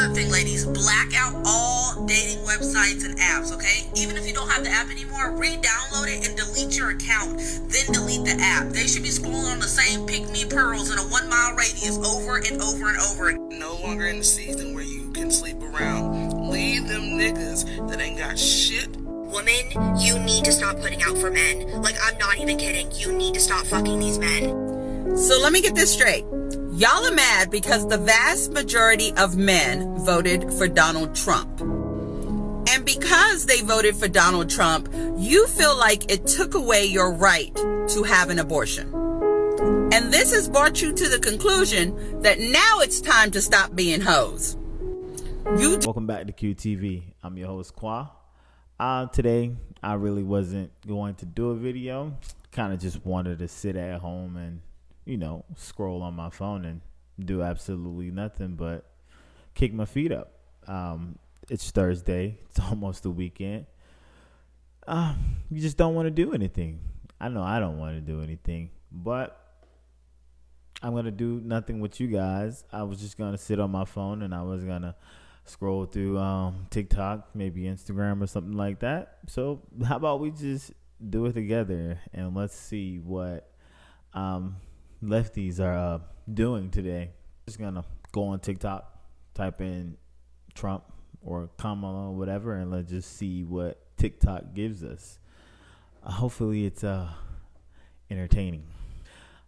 another thing, ladies. Black out all dating websites and apps, okay? Even if you don't have the app anymore, re-download it and delete your account. Then delete the app. They should be scrolling on the same pick-me pearls in a 1 mile radius over and over and over. No longer in the season where you can sleep around. Leave them niggas that ain't got shit. Woman, you need to stop putting out for men. Like, I'm not even kidding. You need to stop fucking these men. So let me get this straight. Y'all are mad because the vast majority of men voted for Donald Trump. And because they voted for Donald Trump, you feel like it took away your right to have an abortion. And this has brought you to the conclusion that now it's time to stop being hoes. Welcome back to QTV. I'm your host, Kwa. Today, I really wasn't going to do a video. Kind of just wanted to sit at home and scroll on my phone and do absolutely nothing but kick my feet up. It's Thursday. It's almost the weekend. You just don't want to do anything. I know I don't want to do anything, but I'm going to do nothing with you guys. I was just going to sit on my phone and I was going to scroll through TikTok, maybe Instagram or something like that. So how about we just do it together and let's see what lefties are doing today. Just gonna go on TikTok, type in Trump or Kamala or whatever, and let's just see what TikTok gives us. Hopefully it's entertaining.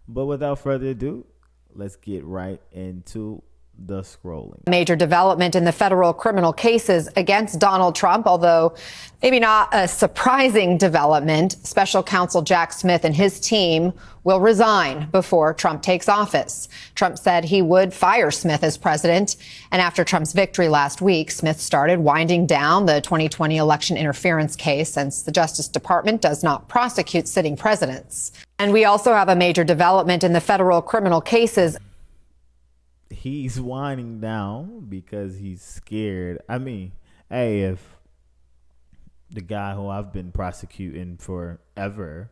But without further ado, let's get right into the scrolling. Major development in the federal criminal cases against Donald Trump, although maybe not a surprising development. Special counsel Jack Smith and his team will resign before Trump takes office. Trump said he would fire Smith as president. And after Trump's victory last week, Smith started winding down the 2020 election interference case, since the Justice Department does not prosecute sitting presidents. And we also have a major development in the federal criminal cases. He's winding down because he's scared. I mean, hey, if the guy who I've been prosecuting forever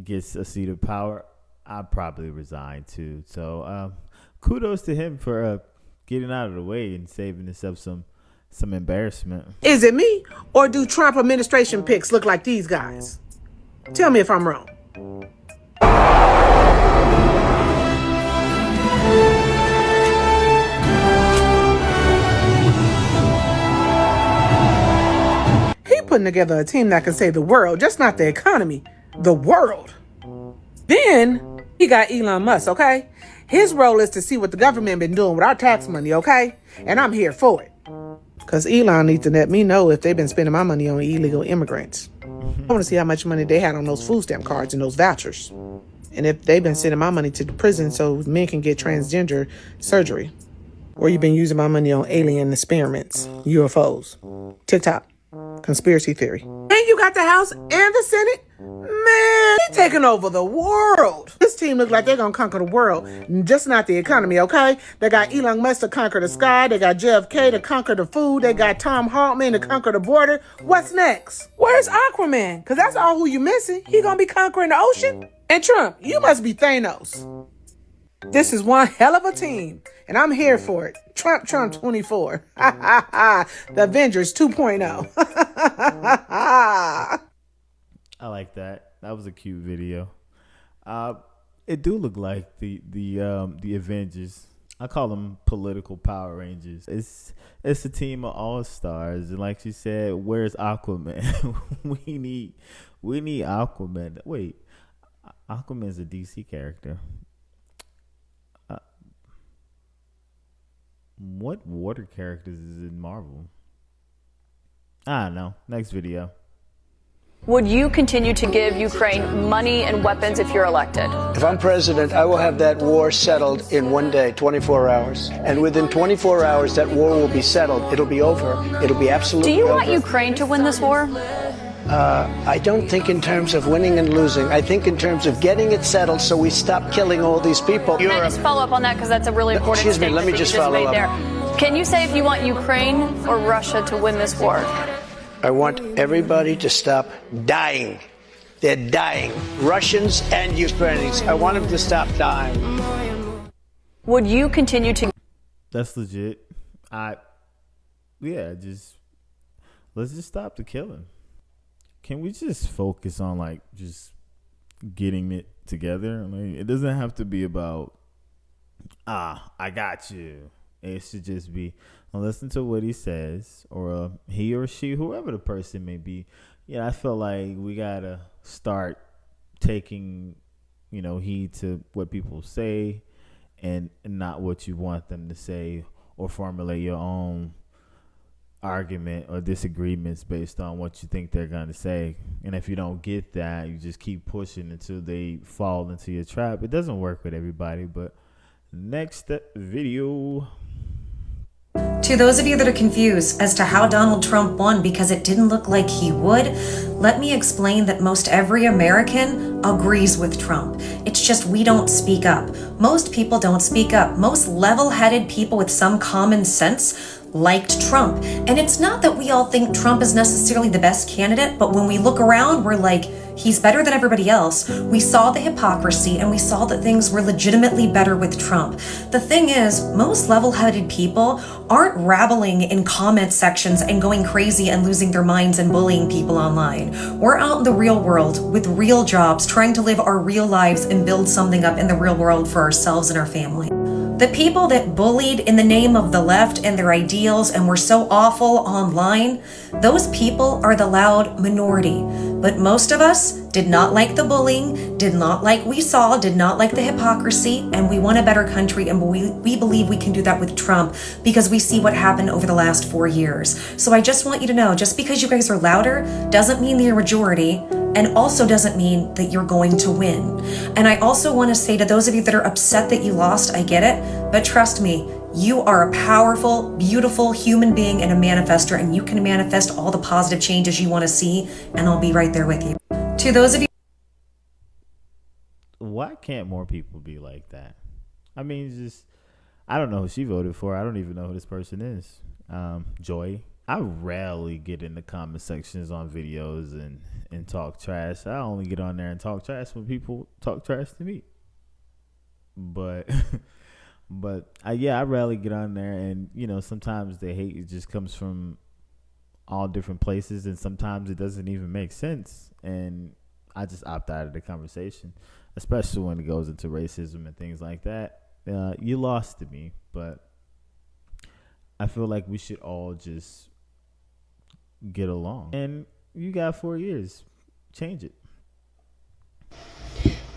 gets a seat of power, I'd probably resign too. So kudos to him for getting out of the way and saving himself some embarrassment. Is it me, or do Trump administration picks look like these guys? Tell me if I'm wrong. Putting together a team that can save the world, just not the economy, the world. Then he got Elon Musk, okay? His role is to see what the government been doing with our tax money, okay? And I'm here for it. Because Elon needs to let me know if they've been spending my money on illegal immigrants. I want to see how much money they had on those food stamp cards and those vouchers. And if they've been sending my money to the prison so men can get transgender surgery. Or you've been using my money on alien experiments, UFOs, TikTok. Conspiracy theory. And you got the House and the Senate? Man, they're taking over the world. This team looks like they're going to conquer the world, just not the economy, okay? They got Elon Musk to conquer the sky. They got JFK to conquer the food. They got Tom Hartman to conquer the border. What's next? Where's Aquaman? Because that's all who you missing. He going to be conquering the ocean? And Trump, you must be Thanos. This is one hell of a team, and I'm here for it. Trump 24. The Avengers 2.0. I like that. That was a cute video. It do look like the Avengers. I call them political Power Rangers. It's a team of all-stars, and like she said, where's Aquaman? we need Aquaman. Wait, Aquaman's a DC character. What water characters is in Marvel? I don't know. Next video. Would you continue to give Ukraine money and weapons if you're elected? If I'm president, I will have that war settled in one day, 24 hours. And within 24 hours, that war will be settled. It'll be over. It'll be absolutely over. Do you want Ukraine to win this war? I don't think in terms of winning and losing. I think in terms of getting it settled so we stop killing all these people. Can I just follow up on that, because that's a really important Excuse me, statement let me just that you follow made up. there. Can you say if you want Ukraine or Russia to win this war? I want everybody to stop dying. They're dying. Russians and Ukrainians. I want them to stop dying. Would you continue to... That's legit. just let's just stop the killing. Can we just focus on like just getting it together? Like, it doesn't have to be about I got you. It should just be listen to what he says, or he or she, whoever the person may be. Yeah, I feel like we gotta start taking, heed to what people say, and not what you want them to say, or formulate your own argument or disagreements based on what you think they're going to say. And if you don't get that, you just keep pushing until they fall into your trap. It doesn't work with everybody. But next video. To those of you that are confused as to how Donald Trump won because it didn't look like he would, let me explain that most every American agrees with Trump. It's just we don't speak up. Most people don't speak up. Most level-headed people with some common sense liked Trump. And it's not that we all think Trump is necessarily the best candidate, but when we look around, we're like, he's better than everybody else. We saw the hypocrisy and we saw that things were legitimately better with Trump. The thing is, most level-headed people aren't rabbling in comment sections and going crazy and losing their minds and bullying people online. We're out in the real world with real jobs, trying to live our real lives and build something up in the real world for ourselves and our family. The people that bullied in the name of the left and their ideals and were so awful online, those people are the loud minority. But most of us did not like the bullying, did not like the hypocrisy, and we want a better country, and we believe we can do that with Trump because we see what happened over the last 4 years. So I just want you to know, just because you guys are louder doesn't mean you're a majority, and also doesn't mean that you're going to win. And I also want to say to those of you that are upset that you lost, I get it, but trust me, you are a powerful, beautiful human being and a manifester, and you can manifest all the positive changes you want to see, and I'll be right there with you. To those of you... Why can't more people be like that? I mean, I don't know who she voted for. I don't even know who this person is. Joy. I rarely get in the comment sections on videos and talk trash. I only get on there and talk trash when people talk trash to me. But I rarely get on there, and sometimes the hate just comes from all different places, and sometimes it doesn't even make sense, and I just opt out of the conversation, especially when it goes into racism and things like that. You lost to me, but I feel like we should all just get along, and you got 4 years. Change it.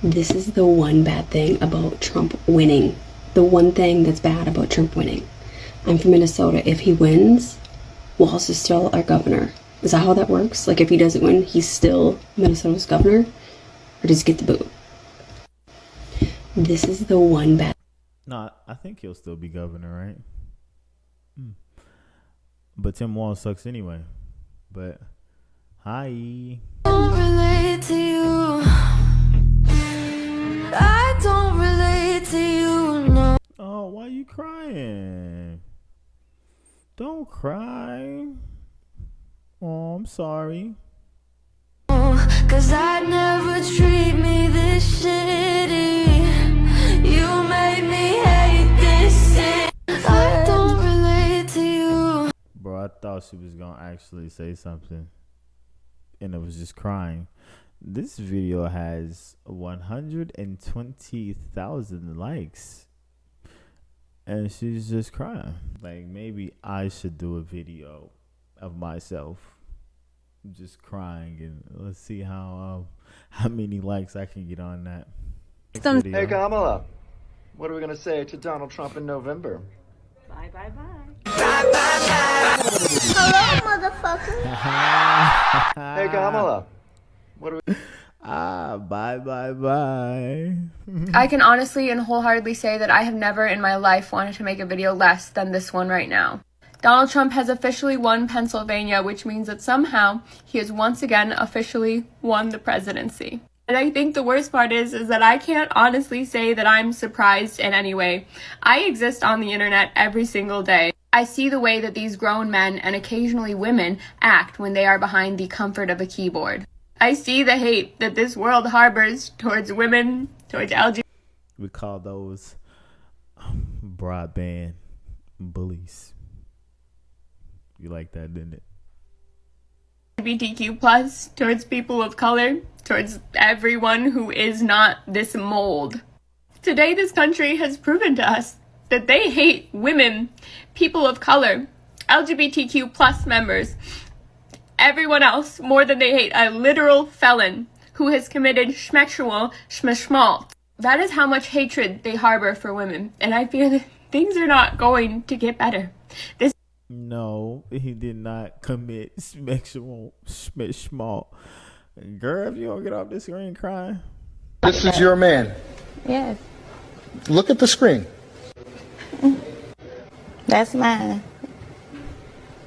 This is the one bad thing about Trump winning. The one thing that's bad about Trump winning. I'm from Minnesota. If he wins, Walz is still our governor. Is that how that works? Like, if he doesn't win, he's still Minnesota's governor? Or does he get the boot? This is the one bad... No, I think he'll still be governor, right? But Tim Walz sucks anyway. But, hi. Don't relate to you. I don't relate to you, no. Oh, why are you crying? Don't cry. Oh, I'm sorry. Cause I'd never treat me this shitty. You made me hate this shit. I don't relate to you. Bro, I thought she was gonna actually say something, and it was just crying. This video has 120,000 likes, and she's just crying. Like, maybe I should do a video of myself just crying, and let's see how many likes I can get on that. Hey Kamala, what are we gonna say to Donald Trump in November? Bye, bye, bye. Bye, bye, bye. Hello, motherfucker. Hey Kamala, what are we... bye, bye, bye. I can honestly and wholeheartedly say that I have never in my life wanted to make a video less than this one right now. Donald Trump has officially won Pennsylvania, which means that somehow he has once again officially won the presidency. And I think the worst part is that I can't honestly say that I'm surprised in any way. I exist on the internet every single day. I see the way that these grown men and occasionally women act when they are behind the comfort of a keyboard. I see the hate that this world harbors towards women, towards LGBT. We call those broadband bullies. You like that, didn't it? LGBTQ plus, towards people of color, towards everyone who is not this mold. Today, this country has proven to us that they hate women, people of color, LGBTQ plus members, everyone else more than they hate a literal felon who has committed schmexual. That is how much hatred they harbor for women, and I fear that things are not going to get better. No, he did not commit sexual small. Girl, if you don't get off the screen crying. This is your man. Yes. Look at the screen. That's mine.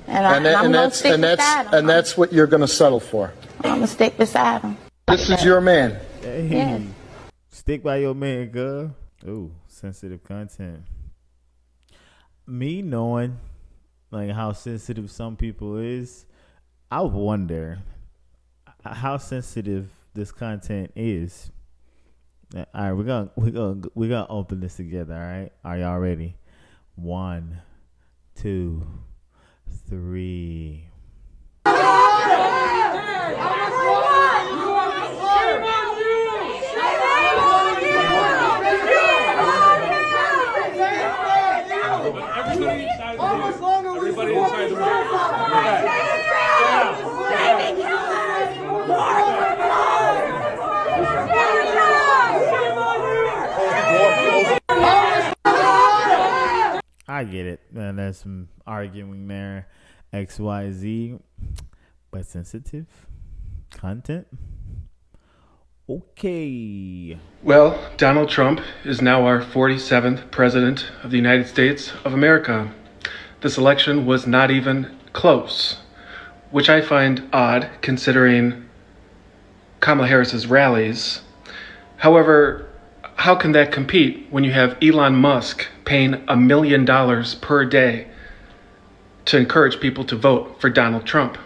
And I'm gonna stick beside him. And that's what you're gonna settle for. I'm gonna stick beside him. This is your man. Hey, Yes. Stick by your man, girl. Ooh, sensitive content. Me knowing like how sensitive some people is, I wonder how sensitive this content is. All right, we're gonna open this together. All right, are y'all ready? 1, 2, 3. Everybody inside the room. I get it. Man, there's some arguing there. XYZ. But sensitive content. Okay. Well, Donald Trump is now our 47th president of the United States of America. This election was not even close, which I find odd considering Kamala Harris's rallies. However, how can that compete when you have Elon Musk paying $1 million per day to encourage people to vote for Donald Trump?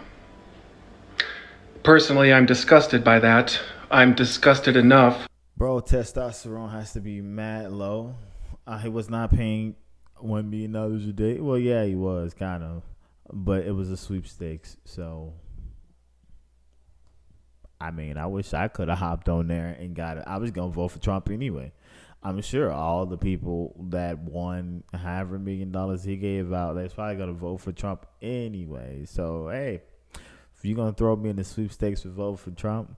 Personally, I'm disgusted by that. I'm disgusted enough. Bro, testosterone has to be mad low. He was not paying $1 million a day. Well, yeah, he was kind of, but it was a sweepstakes. So, I mean, I wish I could have hopped on there and got it. I was gonna vote for Trump anyway. I'm sure all the people that won however $1 million he gave out, they're probably gonna vote for Trump anyway. So, hey, if you're gonna throw me in the sweepstakes to vote for Trump,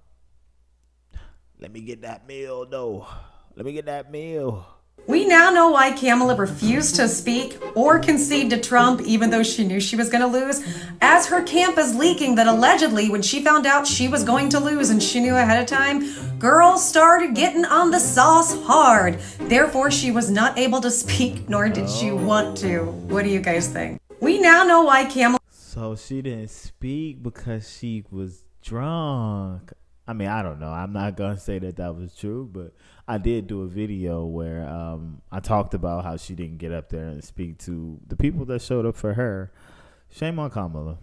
let me get that meal, though. Let me get that meal. We now know why Kamala refused to speak or concede to Trump, even though she knew she was going to lose, as her camp is leaking that allegedly when she found out she was going to lose and she knew ahead of time, girls started getting on the sauce hard. Therefore, she was not able to speak, nor did she want to. What do you guys think? We now know why Kamala... So she didn't speak because she was drunk. I mean, I don't know. I'm not going to say that was true, but I did do a video where I talked about how she didn't get up there and speak to the people that showed up for her. Shame on Kamala.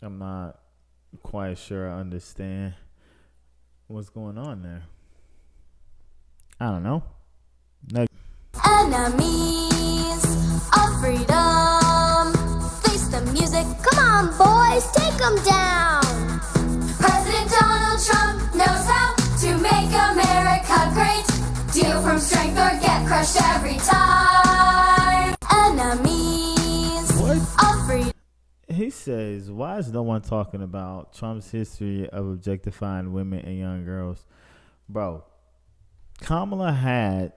I'm not quite sure I understand what's going on there. I don't know. Enemies of freedom. Face the music. Come on, boys, take them down. President Donald Trump knows how to make America great. Deal from strength or get crushed every time. Enemies of freedom. He says, why is no one talking about Trump's history of objectifying women and young girls? Bro, Kamala had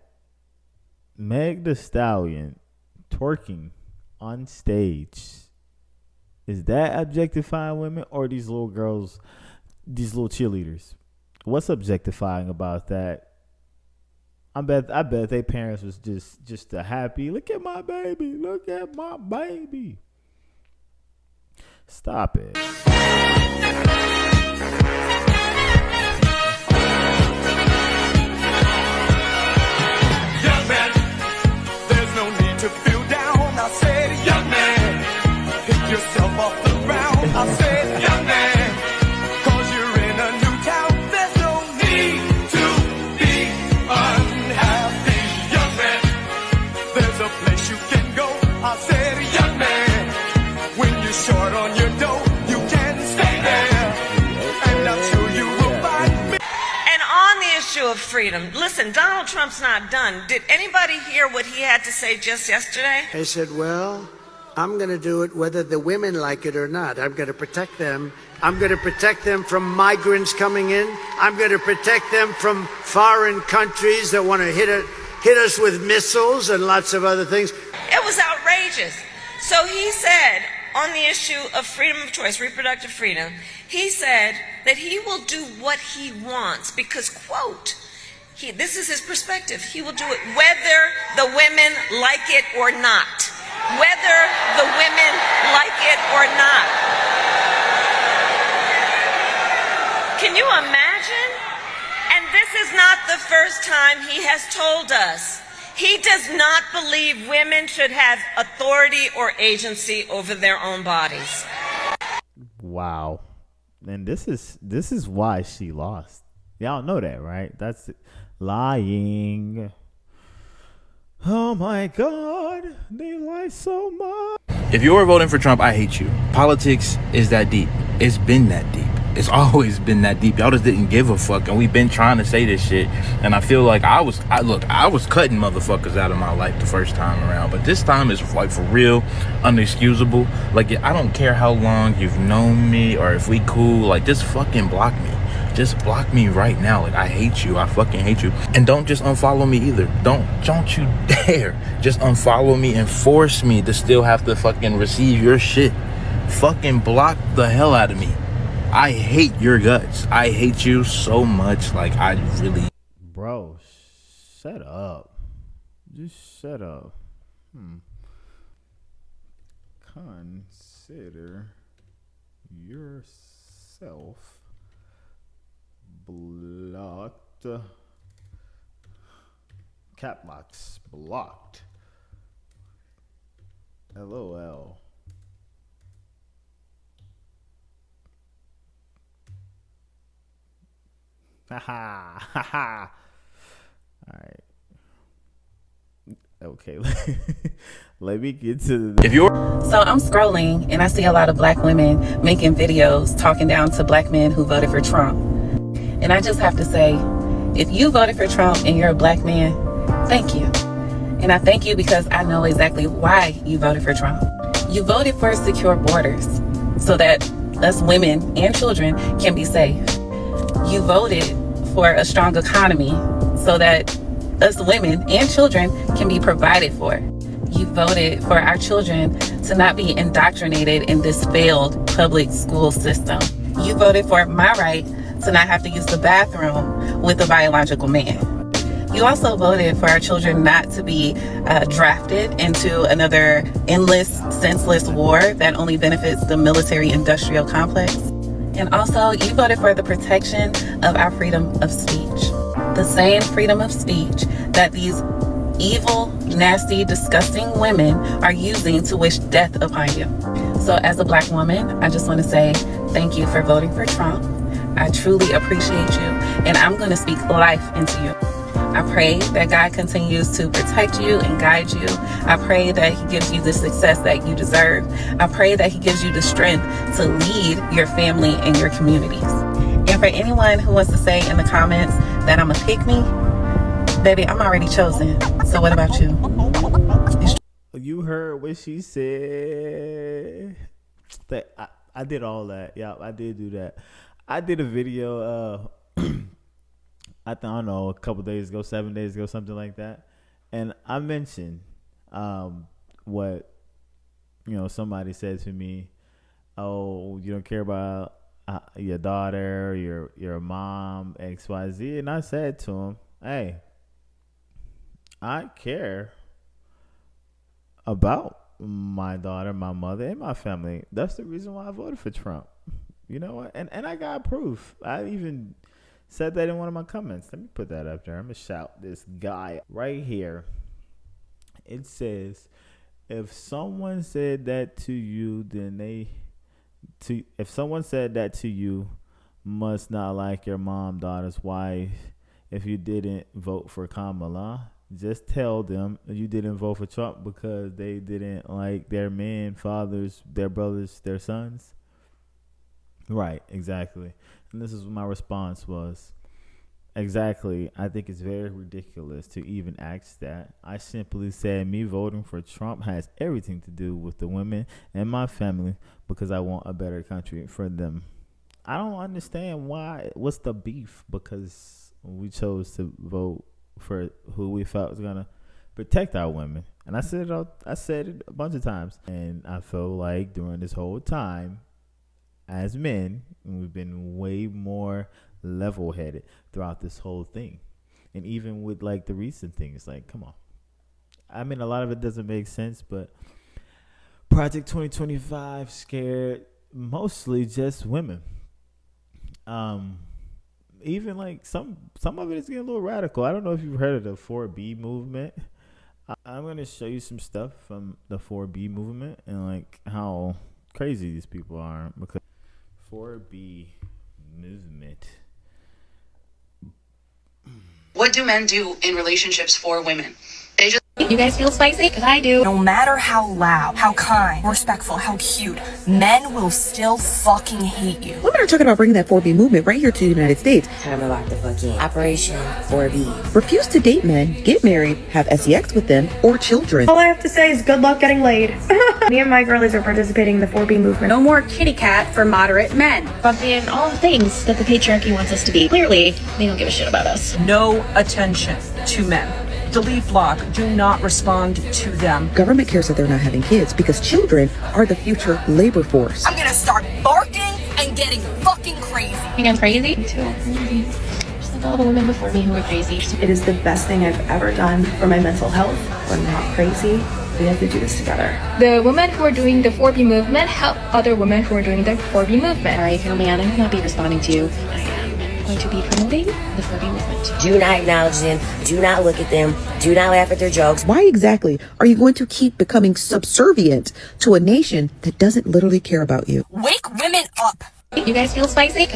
Meg Thee Stallion twerking on stage. Is that objectifying women or these little girls, these little cheerleaders? What's objectifying about that? I bet their parents was just a happy, look at my baby, look at my baby. Stop it. Young man, there's no need to feel down. I said, young man, pick yourself off the ground. I said, young man, cause you're in a new town. There's no need to be unhappy. Young man, there's a place you can go. I said, young man, when you're short on your dough, you can stay there. And I'm sure you will find me. And on the issue of freedom, listen, Donald Trump's not done. Did anybody hear what he had to say just yesterday? I said, well, I'm going to do it whether the women like it or not. I'm going to protect them. I'm going to protect them from migrants coming in. I'm going to protect them from foreign countries that want to hit us with missiles and lots of other things. It was outrageous. So he said, on the issue of freedom of choice, reproductive freedom, he said that he will do what he wants because, quote, this is his perspective, he will do it whether the women like it or not. Whether the women like it or not. Can you imagine? And this is not the first time he has told us. He does not believe women should have authority or agency over their own bodies. Wow. And this is why she lost. Y'all know that, right? That's lying. Oh my God, they lie so much. If you're voting for Trump, I hate you. Politics is that deep. It's been that deep. It's always been that deep. Y'all just didn't give a fuck, and we've been trying to say this shit. And I feel like I was cutting motherfuckers out of my life the first time around, but this time is like for real, unexcusable. Like I don't care how long you've known me or if we cool. Like just fucking block me. Just block me right now. Like I hate you. I fucking hate you. And don't just unfollow me either. Don't you dare just unfollow me and force me to still have to fucking receive your shit. Fucking block the hell out of me. I hate your guts. I hate you so much. Like I really. Bro, shut up. Just shut up. Consider yourself blocked. Cap locks blocked. LOL. Haha. Haha. All right. Okay. Let me get to the. So I'm scrolling and I see a lot of black women making videos talking down to black men who voted for Trump. And I just have to say, if you voted for Trump and you're a black man, thank you. And I thank you because I know exactly why you voted for Trump. You voted for secure borders so that us women and children can be safe. You voted for a strong economy so that us women and children can be provided for. You voted for our children to not be indoctrinated in this failed public school system. You voted for my right to not have to use the bathroom with a biological man. You also voted for our children not to be drafted into another endless, senseless war that only benefits the military-industrial complex. And also, you voted for the protection of our freedom of speech. The same freedom of speech that these evil, nasty, disgusting women are using to wish death upon you. So as a black woman, I just want to say thank you for voting for Trump. I truly appreciate you, and I'm going to speak life into you. I pray that God continues to protect you and guide you. I pray that he gives you the success that you deserve. I pray that he gives you the strength to lead your family and your communities. And for anyone who wants to say in the comments that I'm a pick-me, baby, I'm already chosen. So what about you? You heard what she said. That I did all that. Yeah, I did do that. I did a video I don't know, a couple days ago, 7 days ago, something like that. And I mentioned what, somebody said to me, oh, you don't care about your daughter, your mom, XYZ. And I said to him, hey, I care about my daughter, my mother, and my family. That's the reason why I voted for Trump. You know what? And I got proof. I even said that in one of my comments. Let me put that up there. I'm going to shout this guy right here. It says, if someone said that to you, then if someone said that to you, must not like your mom, daughter's wife. If you didn't vote for Kamala, just tell them you didn't vote for Trump because they didn't like their men, fathers, their brothers, their sons. Right, exactly. And this is what my response was. Exactly. I think it's very ridiculous to even ask that. I simply said me voting for Trump has everything to do with the women and my family because I want a better country for them. I don't understand why. What's the beef? Because we chose to vote for who we felt was gonna protect our women, and I said it a bunch of times. And I feel like during this whole time, as men, we've been way more level-headed throughout this whole thing, and even with like the recent things. Like, come on. I mean, a lot of it doesn't make sense, but Project 2025 scared mostly just women. Even like some of it is getting a little radical. I don't know if you've heard of the 4B movement. I'm going to show you some stuff from the 4B movement and like how crazy these people are. Because 4B movement. What do men do in relationships for women? They just... You guys feel spicy? Because I do. No matter how loud, how kind, respectful, how cute, men will still fucking hate you. Women are talking about bringing that 4B movement right here to the United States. Time to lock the fuck in. Operation 4B. Refuse to date men, get married, have sex with them, or children. All I have to say is good luck getting laid. Me and my girlies are participating in the 4B movement. No more kitty cat for moderate men. Fucking all the things that the patriarchy wants us to be. Clearly, they don't give a shit about us. No attention to men. Delete, block, do not respond to them. Government cares that they're not having kids because children are the future labor force. I'm gonna start barking and getting fucking crazy. You think I'm crazy? Me too. Just like all the women before me who were crazy. It is the best thing I've ever done for my mental health. We're not crazy. We have to do this together. The women who are doing the 4B movement help other women who are doing the 4B movement. Alright, man, I will not be responding to you. I am going to be promoting the 4B movement. Do not acknowledge them. Do not look at them. Do not laugh at their jokes. Why exactly are you going to keep becoming subservient to a nation that doesn't literally care about you? Wake women up. You guys feel spicy?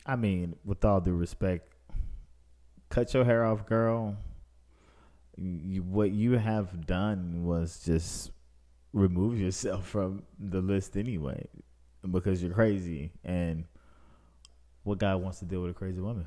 I mean, with all due respect, cut your hair off, girl. What you have done was just remove yourself from the list anyway, because you're crazy. And what guy wants to deal with a crazy woman?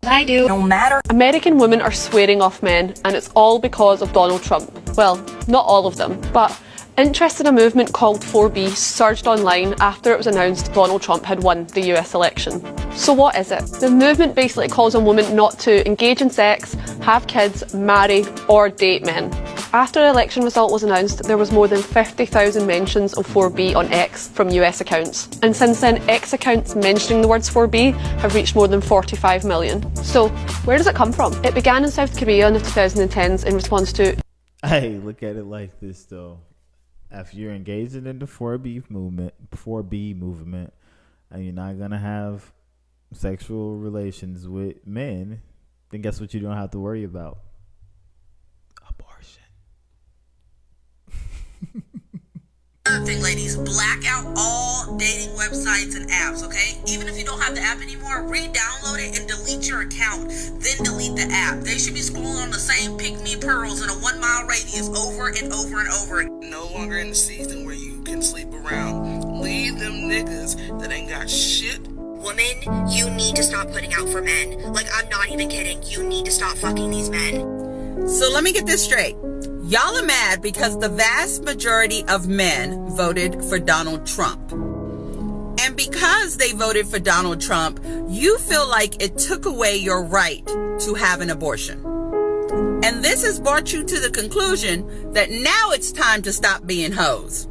I do. No matter. American women are swearing off men, and it's all because of Donald Trump. Well, not all of them, but interest in a movement called 4B surged online after it was announced Donald Trump had won the US election. So what is it? The movement basically calls on women not to engage in sex, have kids, marry, or date men. After the election result was announced, there was more than 50,000 mentions of 4B on X from US accounts. And since then, X accounts mentioning the words 4B have reached more than 45 million. So, where does it come from? It began in South Korea in the 2010s in response to... Hey, look at it like this though. If you're engaging in the 4B movement, and you're not gonna have sexual relations with men, then guess what you don't have to worry about? Abortion. Another thing, ladies, black out all dating websites and apps, okay? Even if you don't have the app anymore, re-download it and delete your account. Then delete the app. They should be scrolling on the same pick-me pearls in a 1 mile radius over and over and over. No longer in the season where you can sleep around. Leave them niggas that ain't got shit. Woman, you need to stop putting out for men. Like, I'm not even kidding. You need to stop fucking these men. So let me get this straight. Y'all are mad because the vast majority of men voted for Donald Trump. And because they voted for Donald Trump, you feel like it took away your right to have an abortion. And this has brought you to the conclusion that now it's time to stop being hoes.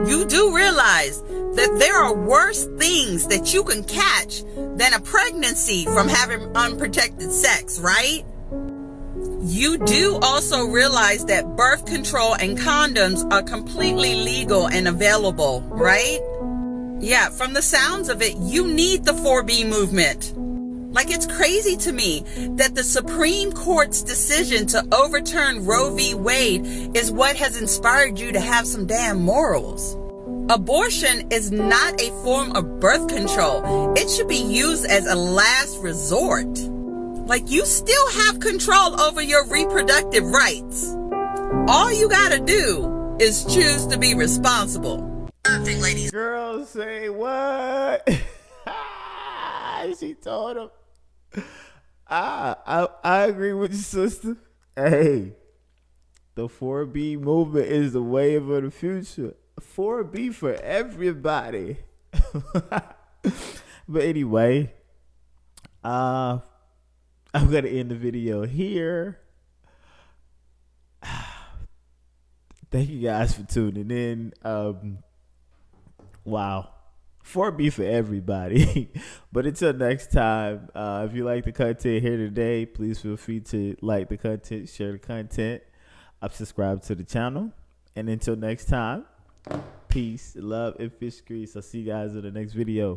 You do realize that there are worse things that you can catch than a pregnancy from having unprotected sex, right? You do also realize that birth control and condoms are completely legal and available, right? Yeah, from the sounds of it, you need the 4B movement. Like, it's crazy to me that the Supreme Court's decision to overturn Roe v. Wade is what has inspired you to have some damn morals. Abortion is not a form of birth control. It should be used as a last resort. Like, you still have control over your reproductive rights. All you gotta do is choose to be responsible. Another thing, ladies. Girl, say what? She told him. I agree with your sister. Hey, the 4B movement is the wave of the future. 4B for everybody. But anyway, I'm gonna end the video here. Thank you guys for tuning in. Wow. 4B for everybody. But until next time, if you like the content here today, please feel free to like the content, share the content, subscribe to the channel. And until next time, peace, love, and fish grease. I'll see you guys in the next video.